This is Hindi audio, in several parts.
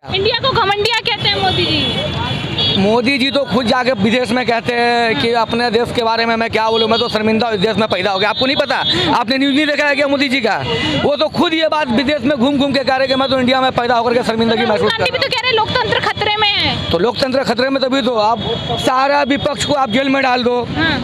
इंडिया को घमंडिया कहते हैं मोदी जी। मोदी जी तो खुद जाके विदेश में कहते हैं कि अपने देश के बारे में मैं क्या बोलूँ, मैं तो शर्मिंदा इस देश में पैदा हो गया। आपको नहीं पता? आपने न्यूज़ नहीं देखा है क्या मोदी जी का? वो तो खुद ये बात विदेश में घूम घूम के कह रहे कि मैं तो इंडिया में पैदा होकर के शर्मिंदगी महसूस कर रहा हूं। तो कह रहे लोकतंत्र खतरे में है। तो लोकतंत्र खतरे में तभी तो आप सारा विपक्ष को आप जेल में डाल दो।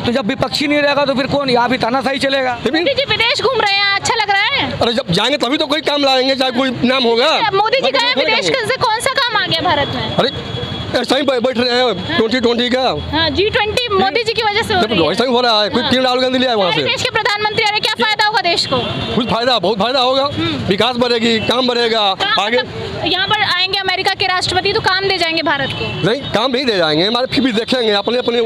तो जब विपक्षी नहीं रहेगा तो फिर कौन? यहाँ भी तानाशाही चलेगा। मोदी जी विदेश घूम रहे हैं, अच्छा लग रहा है? अरे जब जाएंगे तभी तो कोई काम लाएंगे, चाहे कोई नाम होगा। मोदी जी गए विदेश से कौन सा काम आ गया भारत में? अरे ऐसा ही बैठ रहे हैं 2020 का। G20 मोदी जी की वजह से हो रही है। ऐसा ही हो रहा है। कोई क्यों राहुल गांधी ले आए वहाँ से? देश के प्रधानमंत्री आ रहे, क्या फायदा होगा देश को? कुछ फायदा, बहुत फायदा होगा। विकास बढ़ेगी, काम बढ़ेगा आगे। यहाँ पर आएंगे अमेरिका के राष्ट्रपति तो काम दे जाएंगे भारत को? नहीं, काम नहीं दे जाएंगे, हमारे फिर भी देखेंगे, अपने अपने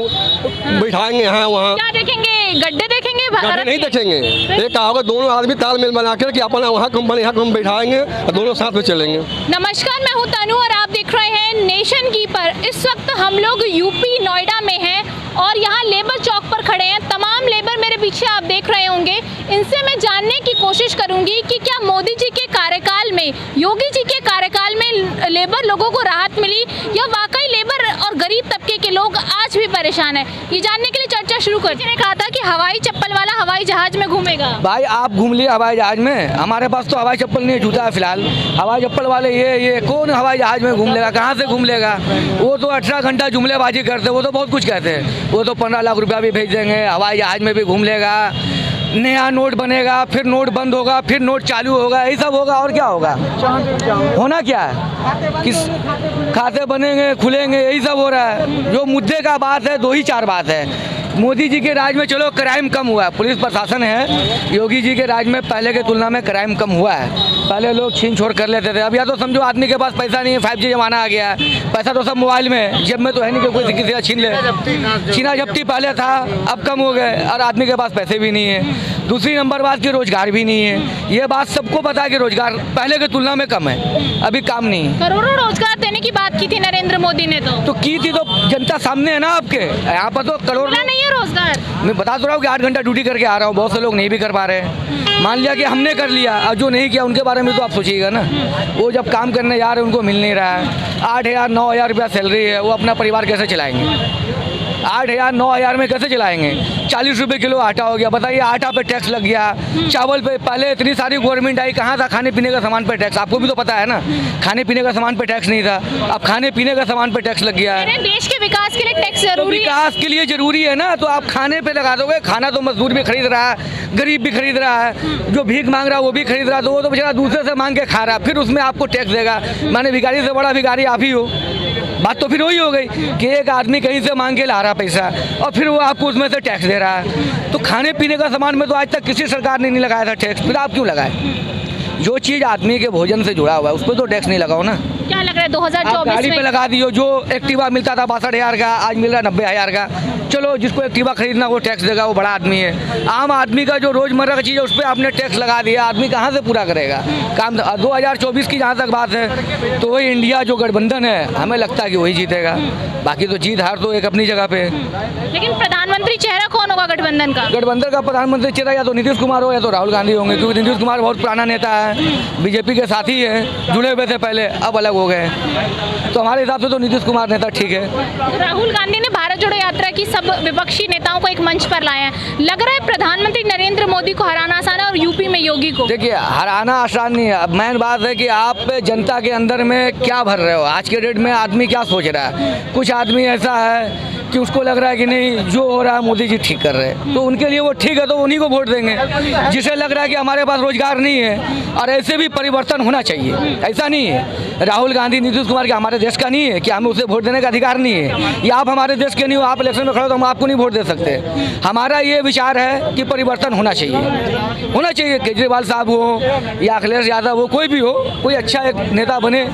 बैठाएंगे यहाँ वहाँ। क्या देखेंगे? गड्ढे देखेंगे? भारत नहीं देखेंगे। एक कहा होगा दोनों आदमी तालमेल बना कर कि अपना वहाँ कंपनी यहाँ हम बैठाएंगे और दोनों साथ में चलेंगे। नमस्कार, मैं हूँ तनु और आप देख रहे हैं नेशन कीपर। इस वक्त हम लोग यूपी नोएडा में हैं और यहाँ लेबर चौक पर खड़े हैं। तमाम लेबर मेरे पीछे आप देख रहे होंगे। इनसे मैं जानने की कोशिश करूंगी कि क्या मोदी जी के कार्यकाल में, योगी जी के कार्यकाल में लेबर लोगों को राहत मिली या वाकई लेबर और गरीब तबके के लोग आज भी परेशान है। ये जानने के लिए चर्चा शुरू कर। मैंने कहा था कि हवाई चप्पल वाला हवाई जहाज में घूमेगा। भाई आप घूम लिए हवाई जहाज में, हमारे पास तो हवाई चप्पल नहीं, जूता है फिलहाल। हवाई चप्पल वाले ये कौन हवाई जहाज में घूम लेगा? कहाँ से घूम लेगा? वो तो 18 घंटा जुमलेबाजी करते, वो तो बहुत कुछ कहते हैं। वो तो 15 लाख रुपया भी भेज देंगे, हवाई जहाज में भी घूम लेगा। नया नोट बनेगा, फिर नोट बंद होगा, फिर नोट चालू होगा, यही सब होगा। और क्या होगा? होना क्या है? किस खाते बनेंगे, खुलेंगे, यही सब हो रहा है। जो मुद्दे का बात है, 2 ही 4 बात है। मोदी जी के राज में चलो क्राइम कम हुआ है, पुलिस प्रशासन है। योगी जी के राज में पहले के तुलना में क्राइम कम हुआ है। पहले लोग छीन छोड़ कर लेते थे, अब या तो समझो आदमी के पास पैसा नहीं है, 5G जमाना आ गया है, पैसा तो सब मोबाइल में, जेब में तो है नहीं कि कोई किसी का छीन ले। छीना झपटी पहले था, अब कम हो गए और आदमी के पास पैसे भी नहीं है। दूसरी नंबर बात कि रोजगार भी नहीं है। ये बात सबको पता है कि रोजगार पहले की तुलना में कम है, अभी काम नहीं है। करोड़ों रोजगार देने की बात की थी नरेंद्र मोदी ने तो की थी, तो जनता सामने है ना आपके। यहाँ पर तो करोड़ों नहीं है रोजगार। मैं बता तो रहा हूँ कि 8 घंटा ड्यूटी करके आ रहा हूँ, बहुत से लोग नहीं भी कर पा रहे हैं। मान लिया कि हमने कर लिया, और जो नहीं किया उनके बारे में तो आप सोचिएगा ना। वो जब काम करने जा रहे हैं उनको मिल नहीं रहा है। 8,000 9,000 रुपया सैलरी है, वो अपना परिवार कैसे चलाएंगे? 8,000 9,000 में कैसे चलाएंगे? 40 रुपये किलो आटा हो गया, बताइए। आटा पे टैक्स लग गया, चावल पे पहले इतनी सारी गवर्नमेंट आई, कहाँ था खाने पीने का सामान पे टैक्स? आपको भी तो पता है ना, खाने पीने का सामान पे टैक्स नहीं था, अब खाने पीने का सामान पे टैक्स लग गया है। देश के विकास के लिए टैक्स जरूरी है। विकास के लिए जरूरी है ना, तो आप खाने पे लगा दोगे। खाना तो मजदूर भी खरीद रहा है, गरीब भी खरीद रहा है, जो भीख मांग रहा है वो भी खरीद रहा है, तो वो तो बेचारा दूसरे से मांग के खा रहा है, फिर उसमें आपको टैक्स देगा। माने भिखारी से बड़ा भिखारी आप ही हो। बात तो फिर वही हो गई कि एक आदमी कहीं से मांग के ला रहा पैसा और फिर वो आपको उसमें से टैक्स दे रहा है। तो खाने पीने का सामान में तो आज तक किसी सरकार ने नहीं लगाया था टैक्स, फिर आप क्यों लगाए? जो चीज़ आदमी के भोजन से जुड़ा हुआ है उस पर तो टैक्स नहीं लगाओ ना। क्या लग रहा है 2024 गाड़ी पे लगा दियो। जो एक्टिवा मिलता था 62,000 का, आज मिल रहा 90,000 का। चलो जिसको एक्टिवा खरीदना वो टैक्स देगा, वो बड़ा आदमी है। आम आदमी का जो रोजमर्रा की चीज़ है उस पर आपने टैक्स लगा दिया, आदमी कहाँ से पूरा करेगा काम? 2024 की जहाँ तक बात है तो वही इंडिया जो गठबंधन है, हमें लगता है कि वही जीतेगा। बाकी तो जीत हार तो एक अपनी जगह पे है। लेकिन प्रधानमंत्री चेहरा कौन होगा गठबंधन का? गठबंधन का प्रधानमंत्री चेहरा या तो नीतीश कुमार हो या तो राहुल गांधी होंगे, क्योंकि नीतीश कुमार बहुत पुराना नेता है, बीजेपी के साथी है, जुड़े हुए थे पहले, अब अलग हो गए। तो हमारे हिसाब से तो नीतीश कुमार नेता ठीक है। राहुल गांधी ने भारत जोड़ो यात्रा की सब विपक्षी नेताओं को एक मंच पर लाया है। लग रहा है प्रधानमंत्री नरेंद्र मोदी को हराना आसान है और यूपी में योगी को? देखिए, हराना आसान नहीं है। अब मेन बात है कि आप जनता के अंदर में क्या भर रहे हो। आज के डेट में आदमी क्या सोच रहा है? कुछ आदमी ऐसा है कि उसको लग रहा है कि नहीं, जो हो रहा है मोदी जी ठीक कर रहे हैं, तो उनके लिए वो ठीक है, तो उन्हीं को वोट देंगे। जिसे लग रहा है कि हमारे पास रोजगार नहीं है, और ऐसे भी परिवर्तन होना चाहिए। ऐसा नहीं है राहुल गांधी नीतीश कुमार के हमारे देश का नहीं है कि हमें उसे वोट देने का अधिकार नहीं है, या आप हमारे देश के नहीं हो, आप इलेक्शन में खड़े हो तो हम आपको नहीं वोट दे सकते। हमारा ये विचार है कि परिवर्तन होना चाहिए। केजरीवाल साहब हो या अखिलेश यादव हो, कोई भी हो, कोई अच्छा एक नेता बने,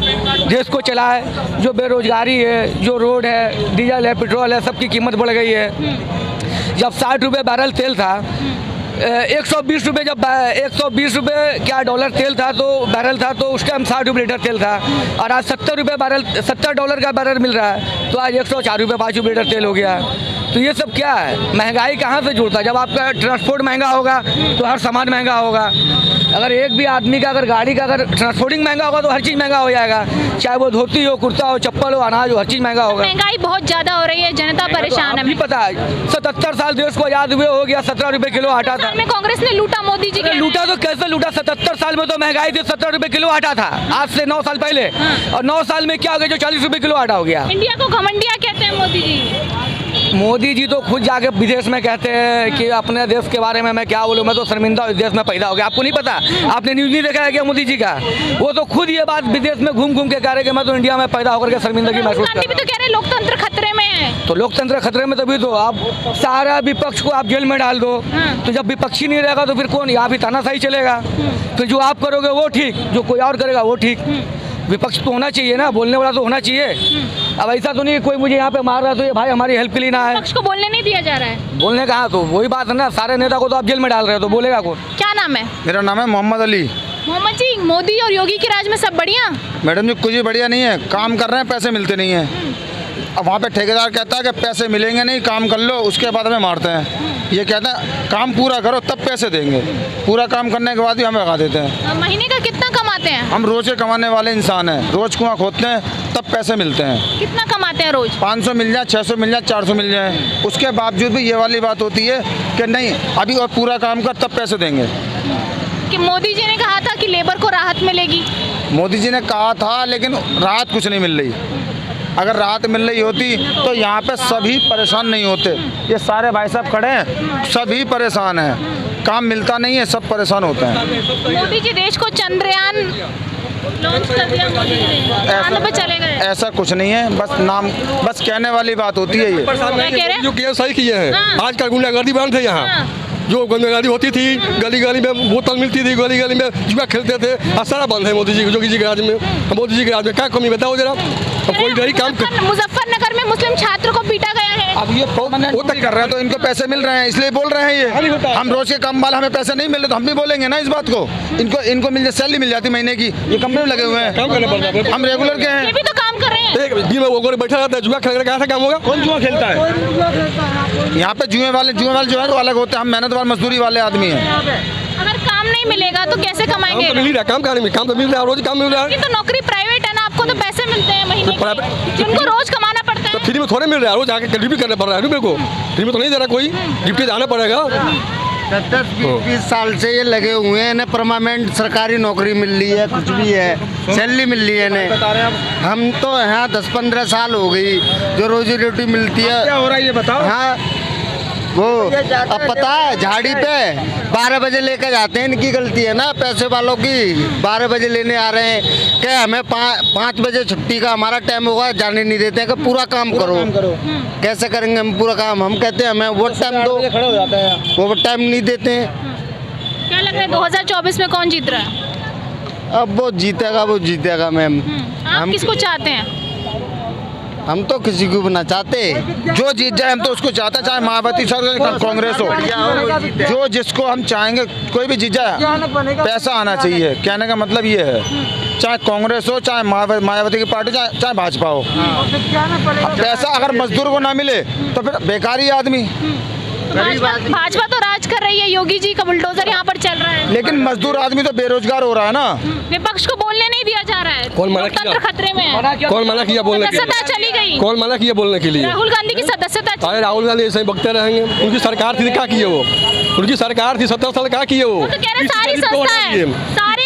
देश को चलाए। जो बेरोजगारी है, जो रोड है, डीजल है, पेट्रोल है, सबकी कीमत बढ़ गई है। जब 60 रुपये बैरल तेल था, 120 रुपये, जब 120 रुपये क्या डॉलर तेल था तो बैरल था, तो उस टाइम 60 रुपये लीटर तेल था, और आज 70 रुपये बैरल, $70 का बैरल मिल रहा है, तो आज 104 रुपये 5 रुपये लीटर तेल हो गया। तो ये सब क्या है? महंगाई कहाँ से जुड़ता है? जब आपका ट्रांसपोर्ट महंगा होगा तो हर सामान महंगा होगा। अगर एक भी आदमी का अगर गाड़ी का अगर ट्रांसपोर्टिंग महंगा होगा तो हर चीज़ महंगा हो जाएगा, चाहे वो धोती हो, कुर्ता हो, चप्पल हो, अनाज हो, हर चीज़ महंगा होगा। महंगाई बहुत ज्यादा हो रही है, जनता परेशान है। भी पता है 77 साल देश को आज़ाद हुए हो गया, 17 रुपये किलो आटा था। साल में कांग्रेस ने लूटा, मोदी जी के लूटा तो कैसे लूटा? 77 साल में तो महंगाई थी, 17 रुपये किलो आटा था, आज से 9 साल पहले। और 9 साल में क्या हो गया जो 40 रुपये किलो आटा हो गया। इंडिया को घमंडिया कहते हैं मोदी जी। मोदी जी तो खुद जाके विदेश में कहते हैं कि अपने देश के बारे में मैं क्या बोलूँ, मैं तो शर्मिंदा इस देश में पैदा हो गया। आपको नहीं पता? आपने न्यूज़ नहीं देखा है क्या मोदी जी का? वो तो खुद ये बात विदेश में घूम घूम के कह रहे कि मैं तो इंडिया में पैदा होकर के शर्मिंदगी महसूस कर गांधी भी तो कह रहे हैं लोकतंत्र खतरे में है। तो लोकतंत्र खतरे में तभी तो आप सारा विपक्ष को आप जेल में डाल दो, तो जब विपक्षी नहीं रहेगा तो फिर कौन? यहाँ भी तानाशाही चलेगा। फिर जो आप करोगे वो ठीक, जो कोई और करेगा वो ठीक। विपक्ष तो होना चाहिए ना, बोलने वाला तो होना चाहिए। अब ऐसा तो नहीं कोई मुझे यहाँ पे मार रहा तो ये भाई हमारी हेल्प के लिए ना है। विपक्ष को बोलने नहीं दिया जा रहा है। बोलने कहाँ? तो वही बात है ना, सारे नेता को तो आप जेल में डाल रहे हो, तो बोलेगा कौन? क्या नाम है? मेरा नाम है मोहम्मद अली। मोहम्मद जी, मोदी और योगी के राज में सब बढ़िया? मैडम जी कुछ भी बढ़िया नहीं है, काम कर रहे हैं पैसे मिलते नहीं हैं। अब वहाँ पे ठेकेदार कहता है कि पैसे मिलेंगे नहीं, काम कर लो, उसके बाद हमें मारते हैं। ये कहता है काम पूरा करो तब पैसे देंगे, पूरा काम करने के बाद भी हमें भगा देते हैं। महीने का कितना कमाते हैं? हम रोज के कमाने वाले इंसान हैं, रोज कुआं खोदते हैं तब पैसे मिलते हैं। कितना कमाते हैं रोज? 500 मिल जाए, 600 मिल जाए, 400 मिल जाए, उसके बावजूद भी ये वाली बात होती है कि नहीं अभी और पूरा काम कर तब पैसे देंगे। कि मोदी जी ने कहा था कि लेबर को राहत मिलेगी। मोदी जी ने कहा था लेकिन राहत कुछ नहीं मिल रही। अगर राहत मिल रही होती तो यहाँ पे सभी परेशान नहीं होते। ये सारे भाई साहब खड़े हैं, सभी परेशान हैं, काम मिलता नहीं है, सब परेशान होते हैं। मोदी जी देश को चंद्रयान लॉन्च कर दिया, मोदी जी ने चांद पे चले गए। ऐसा कुछ नहीं है, बस नाम, बस कहने वाली बात होती है। ये क्या कह रहे हैं? जो किया सही किए हैं। हाँ। आजकल गुंडागर्दी बंद है यहाँ। जो गुंडागर्दी होती थी, गली गली में बोतल मिलती थी, गली गली में जुआ खेलते थे, आज सारा बंद है मोदी जी योगी जी के राज में। मोदी जी के राज में क्या कमी बताओ जरा? तो कोई गरीब काम मुजफ्फरनगर में मुस्लिम छात्र को पीटा गया है। अब ये वो तक कर रहे हैं तो इनको पैसे मिल रहे हैं इसलिए बोल रहे हैं। ये हम रोज के काम वाले, हमें पैसे नहीं मिल रहे तो हम भी बोलेंगे ना इस बात को। इनको मिल जाए, सैलरी मिल जाती महीने की। ये कंपनी में लगे हुए हैं, काम करना पड़ता है। हम रेगुलर के ये हैं। भी तो काम कर रहे हैं। एक दिन में वो बैठा रहता है, जुआ खेल कर कहाँ काम होगा? कौन जुआ खेलता है? यहाँ पे जुए वाले जो है तो अलग होते हैं, हम मेहनत वाले मजदूरी वाले आदमी हैं। अगर काम नहीं मिलेगा तो कैसे काम कमाएंगे? तो मिल ही रहा है, काम कहाँ नहीं मिल, काम तो मिल रहा है, रोज काम मिल रहा है। ये तो नौकरी प्राइवेट है ना, आपको तो पैसे मिलते हैं महीने के, जिनको रोज कमाना पड़ता तो है। फ्री में थोड़े मिल रहा है, रोज आके ड्यूटी करना पड़ रहा है। मेरे को फ्री में तो नहीं दे रहा कोई, ड्यूटी जाना पड़ेगा। 10-20 साल से ये लगे हुए हैं, इन्हें परमानेंट सरकारी नौकरी मिल रही है, कुछ भी है, सैलरी मिल रही है इन्हें। हम तो यहाँ 10-15 साल हो गई जो रोजी रोटी मिलती है। क्या हो रहा है ये बताओ। हाँ वो अब पता है, झाड़ी पे 12 बजे लेकर जाते हैं, इनकी गलती है ना पैसे वालों की। 12 बजे लेने आ रहे हैं, क्या हमें 5 बजे छुट्टी का हमारा टाइम होगा, जाने नहीं देते हैं कि पूरा काम करो। कैसे करेंगे हम पूरा काम? हम कहते हैं हमें वो टाइम दो, वो टाइम नहीं देते हैं। क्या लग रहा है 2024 में कौन जीत रहा है? अब वो जीतेगा मैम। आप किसको चाहते हैं? हम तो किसी को भी ना चाहते, जो जीत जाए हम तो उसको चाहते हैं, चाहे मायावती सर कांग्रेस हो, जो जिसको हम चाहेंगे कोई भी जीत जाए। पैसा आना चाहिए, कहने का मतलब ये है, चाहे कांग्रेस हो, चाहे मायावती की पार्टी, चाहे भाजपा हो। अब पैसा अगर मजदूर को ना मिले तो फिर बेकार ही आदमी। भाजपा तो राज कर रही है, योगी जी का बुलडोजर यहाँ पर चल रहा है। लेकिन मजदूर आदमी तो बेरोजगार हो रहा है ना। विपक्ष को बोलने नहीं दिया जा रहा है। कौन मना किया? लोकतंत्र खतरे में है। कौन मना किया बोलने के लिए? सदस्यता चली गई। कौन मना किया बोलने के लिए? राहुल गांधी की सदस्यता चली अरे राहुल गांधी ऐसे ही बकते रहेंगे। उनकी सरकार थी, क्या किए वो? उनकी सरकार थी 17 साल, क्या किए वो? तो कह रहे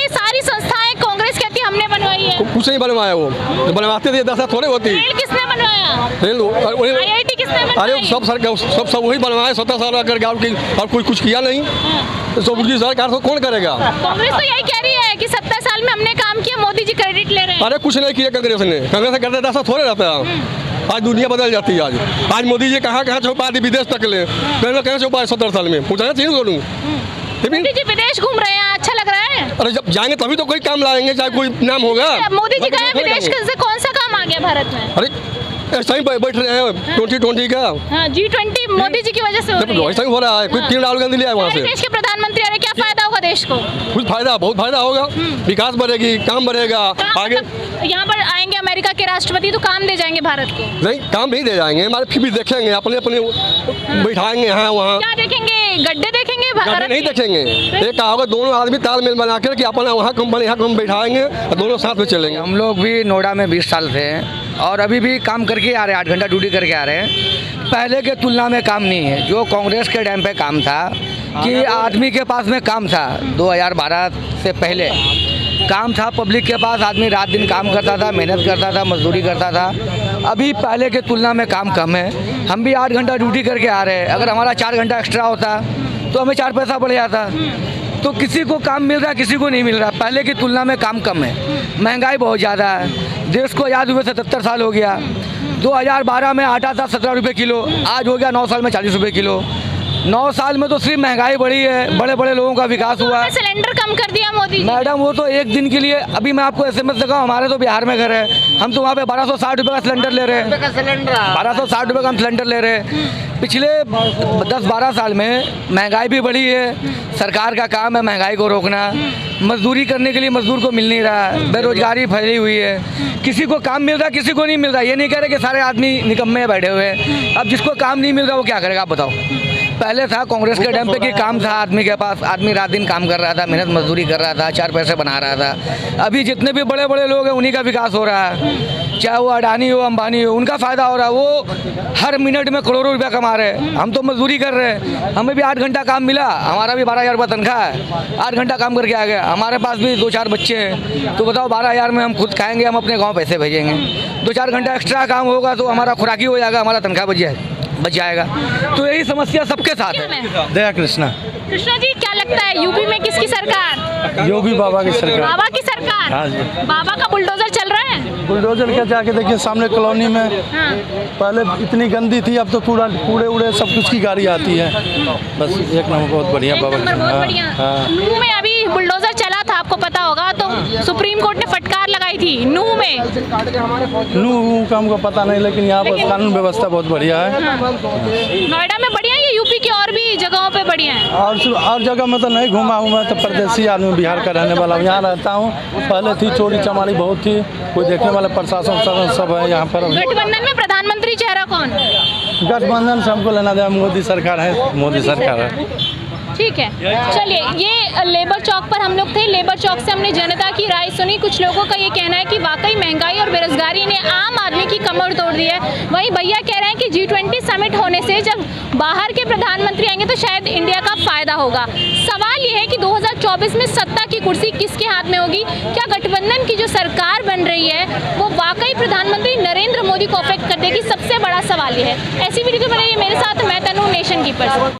सारी संस्थाएं कांग्रेस कहती है हमने बनवाई है। कुछ नहीं बनवाया वो, जो बनवाते थे 10 साल थोड़े होती। रेल किसने बनवाया? रेल IIT किसने अरे बनवाई? सब वही बनवाए 17 साल अगर गाँव की, और कोई कुछ किया नहीं तो उनकी सरकार को कौन करेगा? कांग्रेस तो यही कह रही है कि 70 साल में हमने काम किया, मोदी जी क्रेडिट ले रहे हैं। अरे कुछ नहीं किया कांग्रेस ने। कांग्रेस करते 10 साल थोड़े रहता है। आज दुनिया बदल जाती है। आज मोदी जी कहाँ छुपा दी, विदेश तक ले कहाँ छुपा है 17 साल में, पूछना चाहिए बोलूँ। मोदी जी विदेश घूम रहे हैं, अच्छा लग रहा है? अरे जब जाएंगे तभी तो कोई काम लाएंगे, चाहे कोई नाम होगा। मोदी जी गए विदेश से, कौन सा काम आ गया भारत में? अरे ऐसा ही बैठ रहे हैं 2020 का। हाँ, G20 मोदी जी की वजह से हो रही है। ऐसा ही हो रहा है। कोई क्यों राहुल गांधी ले आए वहाँ से? देश के प्रधानमंत्री आ रहे, क्या फायदा होगा देश को? कुछ फायदा, बहुत फायदा होगा। विकास बढ़ेगी, काम बढ़ेगा आगे। यहाँ पर आएंगे अमेरिका के राष्ट्रपति तो काम दे जाएंगे भारत को? नहीं, काम नहीं दे जाएंगे हमारे, फिर भी देखेंगे अपने अपने बैठाएंगे यहाँ वहाँ। क्या देखेंगे? गड्ढे देखेंगे भारत नहीं के? देखेंगे, एक कहावत, दोनों आदमी तालमेल बना कर कि अपना वहाँ कंपनी यहाँ हम बैठाएंगे और दोनों साथ में चलेंगे। हम लोग भी नोएडा में 20 साल से हैं और अभी भी काम करके आ रहे हैं, 8 घंटा ड्यूटी करके आ रहे हैं। पहले के तुलना में काम नहीं है। जो कांग्रेस के टाइम पे काम था कि आदमी के पास में काम था, 2012 से पहले काम था पब्लिक के पास, आदमी रात दिन काम करता था, मेहनत करता था, मजदूरी करता था। अभी पहले के तुलना में काम कम है। हम भी 8 घंटा ड्यूटी करके आ रहे हैं, अगर हमारा 4 घंटा एक्स्ट्रा होता तो हमें 4 पैसा बढ़ जाता। तो किसी को काम मिल रहा है, किसी को नहीं मिल रहा। पहले की तुलना में काम कम है, महंगाई बहुत ज़्यादा है। देश को आज़ाद हुए 77 साल हो गया। 2012 में आटा था 17 रुपये किलो, आज हो गया 9 साल में 40 रुपये किलो। 9 साल में तो सिर्फ महंगाई बढ़ी है, बड़े बड़े लोगों का विकास हुआ है। सिलेंडर कम कर दिया मोदी जी। मैडम वो तो एक दिन के लिए, अभी मैं आपको SMS दिखाऊं, हमारे तो बिहार में घर है, हम तो वहाँ पे 1260 रुपये का सिलेंडर ले रहे हैं। 1260 रुपये का हम सिलेंडर ले रहे हैं। पिछले 10-12 साल में महंगाई भी बढ़ी है। सरकार का काम है महंगाई को रोकना। मजदूरी करने के लिए मजदूर को मिल नहीं रहा, बेरोजगारी फैली हुई है। किसी को काम मिल रहा है, किसी को नहीं मिल रहा। ये नहीं कह रहे कि सारे आदमी निकम्मे बैठे हुए हैं। अब जिसको काम नहीं मिल रहा वो क्या करेगा आप बताओ। पहले था कांग्रेस के टाइम पे कि काम था आदमी के पास, आदमी रात दिन काम कर रहा था, मेहनत मजदूरी कर रहा था, 4 पैसे बना रहा था। अभी जितने भी बड़े बड़े लोग हैं उन्हीं का विकास हो रहा है, चाहे वो अडानी हो, अंबानी हो, उनका फ़ायदा हो रहा है। वो हर मिनट में करोड़ों रुपया कमा रहे हैं। हम तो मजदूरी कर रहे हैं, हमें भी 8 घंटा काम मिला, हमारा भी 12,000 रुपये तनख्वाह है। 8 घंटा काम करके आ गए। हमारे पास भी 2-4 बच्चे हैं, तो बताओ 12,000 में हम खुद खाएँगे, हम अपने गाँव पैसे भेजेंगे। 2-4 घंटा एक्स्ट्रा काम होगा तो हमारा खुराकी हो जाएगा, हमारा तनख्वाह बच जाएगा। तो यही समस्या सबके साथ है। दया कृष्णा। कृष्णा जी, क्या लगता है यूपी में किसकी सरकार? योगी बाबा की सरकार। बाबा की सरकार? हाँ जी। बाबा का बुलडोजर चल रहा है? बुलडोजर क्या, जाके देखिए सामने कॉलोनी में, हाँ। पहले इतनी गंदी थी, अब तो कूड़े उड़े सब कुछ की गाड़ी आती है। बस एक नंबर बहुत बढ़िया बाबा की। बहुत बढ़िया। नूह में अभी बुलडोजर चला था, आपको पता होगा, तो सुप्रीम कोर्ट ने फटकार लगाई थी नूह में। नूह का हमको पता नहीं, लेकिन यहाँ पर कानून व्यवस्था बहुत बढ़िया है। नोएडा में बढ़िया है, यूपी की और भी जगहों पे बढ़िया है? और जगह में तो नहीं घूमा हूँ मैं, तो परदेसी आदमी, बिहार का रहने वाला हूँ, यहाँ रहता हूँ। पहले थी चोरी चमारी बहुत थी, कोई देखने वाला प्रशासन सब है यहाँ पर। गठबंधन में प्रधानमंत्री चेहरा कौन? गठबंधन से हमको लेना देना, मोदी सरकार है, मोदी सरकार है। ठीक है, चलिए, ये लेबर चौक पर हम लोग थे। लेबर चौक से हमने जनता की राय सुनी। कुछ लोगों का ये कहना है कि वाकई महंगाई और बेरोजगारी ने आम आदमी की कमर तोड़ दी है। वहीं भैया कह रहे हैं कि G20 समिट होने से जब बाहर के प्रधानमंत्री आएंगे तो शायद इंडिया का फायदा होगा। सवाल ये है कि 2024 में सत्ता की कुर्सी किसके हाथ में होगी? क्या गठबंधन की जो सरकार बन रही है वो वाकई प्रधानमंत्री नरेंद्र मोदी को अफेक्ट कर देगी? सबसे बड़ा सवाल ये है। ऐसी वीडियो बनाइए मेरे साथ, मैं तनु, नेशन कीपर।